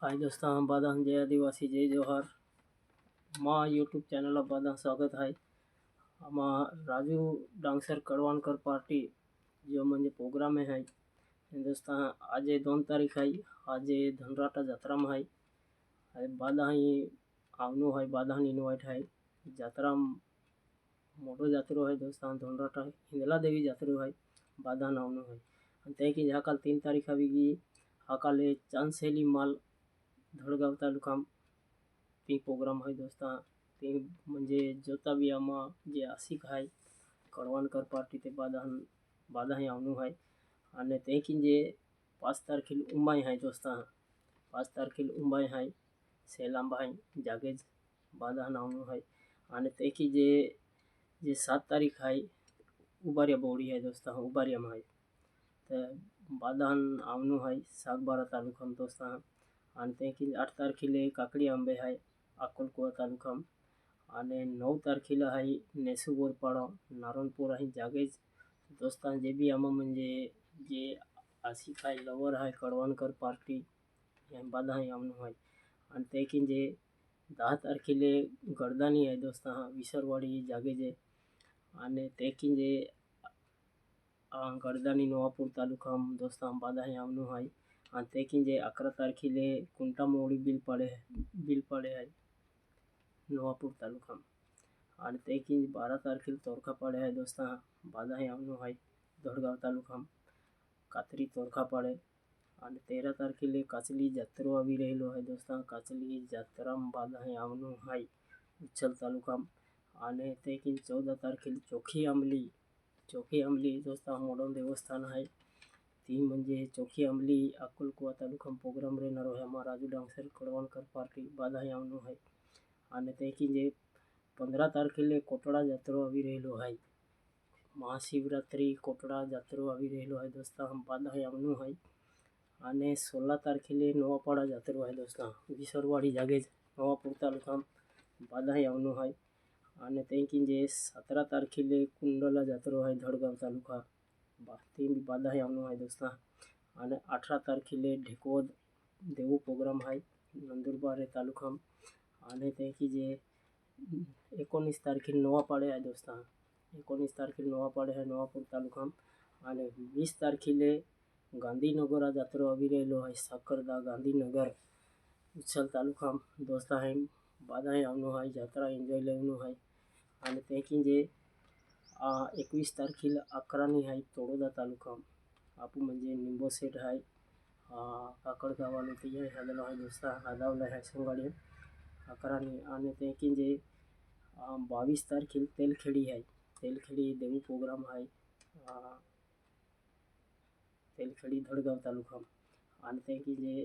हाय दोस्तों, बादाम जय आदिवासी जय जोहार. मा यूट्यूब चॅनलला बादाम स्वागत आहे. आम्हा राजू डांगसर कडवाणकर पार्टी जो म्हणजे प्रोग्राम आहे दोस्तों. आज 2 तारीख आहे. आज धनराटा जत्रा में है. बादा ही आवनो है. बादा इन्वाइट है. जत्रा मोटो जात्रो है दोस्तों. धनराटा हिंदला देवी जात्रो है. बादा आवनो है. ते की हाकाल 3 तारीख આવી ગઈ. हाकाले चांदशैली माल धडगाव तालुका ती प्रोग्राम है दोस्ता. ते म्हणजे जोता बी आमा जे आशिक आहे कडवाणकर पार्टी ते बादा ही आवनो आहे. आणि ते की जे 5 तारखेला उंबाई आहे दोस्ता. 5 तारखेला उंबाई आहे. सेलांबा आहे जागेज बादा आवनो आहे. आणि ते की जे 7 तारीख आहे उबारिया बोडी है दोस्ता. उबारिया में है. तर बादान आवनो है सागबारा तालुका में दोस्ता. आणि ते की 8 तारखेला काकडी आंबे आहे अक्कलकुवा तालुका. आणि 9 तारखेला आहे नेसुगोरपाडा नारायणपूर आहे जागेज दोस्तां. जे बी आम्हा म्हणजे जे आशिक आहे लवर आहे कडवाणकर पार्टी या बादा आवनो आहे. आणि ते की जे 10 तारखेला गडदानी आहे दोस्ता विसरवाडी जागेजे. आणि ते की जे गडदानी नवापूर तालुका दोस्ता बादा आवनो आहे. आणि ते की जे 11 तारखेला कुंटा मोडी बिलपाडे आहे नवापूर तालुका. आणि ते की 12 तारखेला तोरखापाडे आहे दोस्ता बादा आवनो आहे धडगाव तालुका कातरी तोरखापाडे. आणि 13 तारखेला काचली जत्रो આવી રહેલો है दोस्ता. काचली जत्रा बादा आवनो है उच्छल तालुका. आणि ते की 14 तारखेला चोखी आंबली दोस्ता मोडन देवस्थान आहे ती म्हणजे चोखी आंबली अक्कलकुवा तालुका प्रोग्राम रहणार है. हमारा राजू डांगसर कडवाणकर पार्टी बादा आवनो है. आणि ते की जे 15 तारखेला कोटडा जत्रो આવી રહેલો है. महाशिवरात्रि कोटडा जत्रो આવી રહેલો है दोस्ता बादा आवनो है. आणि 16 तारखेला नवापाडा जत्रो है दोस्ता विसरवाडी जागेज नवापूर तालुका बादा आवनो है. आणि ते की जे 17 तारखेला कुंडला जत्रो है धडगाव तालुका ते बादा आवनो है दोस्ता. आणि 18 तारखेला ढेकवद देऊ प्रोग्राम है नंदुरबार तालुका. आणि ते की जे 19 तारखेला नवापाडे आहे दोस्ता. 19 तारखेला नवापाडे है नवापूर तालुका. आणि 20 तारखेला गांधीनगर जत्रो આવી રહેલો है साकरदा गांधीनगर उच्छल तालुका दोस्ता है बादा आवनो है. जत्रा एंजॉय लेवनो है. आणि ते की जे 21 तारखेला अकरानी है तोडोदा तालुका आपू म्हणजे निंबोसेट है काकडगावाला ते हदला है दोस्ता हदावला है सोंगाडी अकरानी. आणि ते की जे 22 तारखेला तेलखेडी है तेलखेडी देऊ प्रोग्राम है तेलखेडी धडगाव तालुका. आणि ते की जे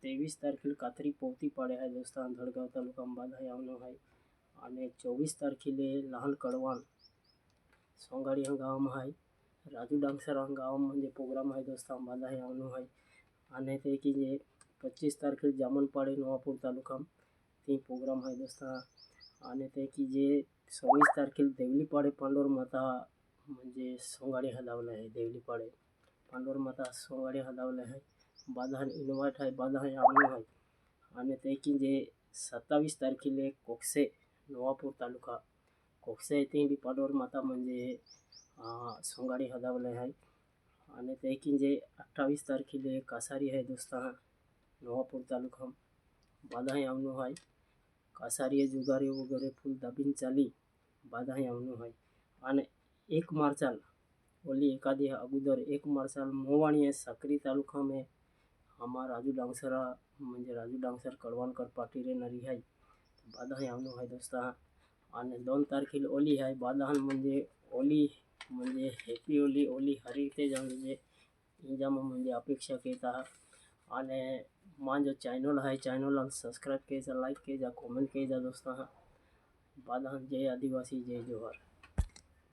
23 तारखेला कातरी पोवतीपाडे है दोस्ता धडगाव तालुका बादा आवनो है. आणि 24 तारखेला लहान कडवाण सोंगाडी हा गाव में है राजू डांगसर गाव म्हणजे प्रोग्राम है दोस्ता बादा आवनो है. आणि ते की जे 25 तारखेला जामनपाडे नवापूर तालुका ती प्रोग्राम है दोस्ता. आणि ते की जे 26 तारखेला देवलीपाडे पांडोर माता म्हणजे सोंगाडी हदावला है देवलीपाडे पांडोर माता सोंगाडी हदावला है बादा इन्वाइट है बादा आवनो है. आणि ते की जे 27 तारखेला कोकसे नवापूर तालुका कोकसे ते बी पांडोर माता म्हणजे सोंगाडी हदावला है. आणि ते की जे 28 तारखेला कासारी है दोस्ता नवापूर तालुका बादा आवनो है. कासारी जुगारी वगैरे फुल दाबीन चाली बादा आवनो है. आणि 1 मार्चाल ओली एकादी अगोदर 1 मार्चाल मोवाणी साक्री तालुका में हमारा राजू डांगसरा म्हणजे राजू डांगसर कडवाणकर पार्टी रहणारी है बादा आवनो है दोस्ता. आणि 2 तारखेला ओली है बादा म्हणजे ओली म्हणजे हॅपी ओली ओली हरिते म्हणजे इंजामा म्हणजे अपेक्षा केता. आणि माझं चॅनल आहे चॅनलला सबस्क्राईब केजा लाईक केजा कमेंट केजा दोस्ता. बादा जय आदिवासी जय जोहार.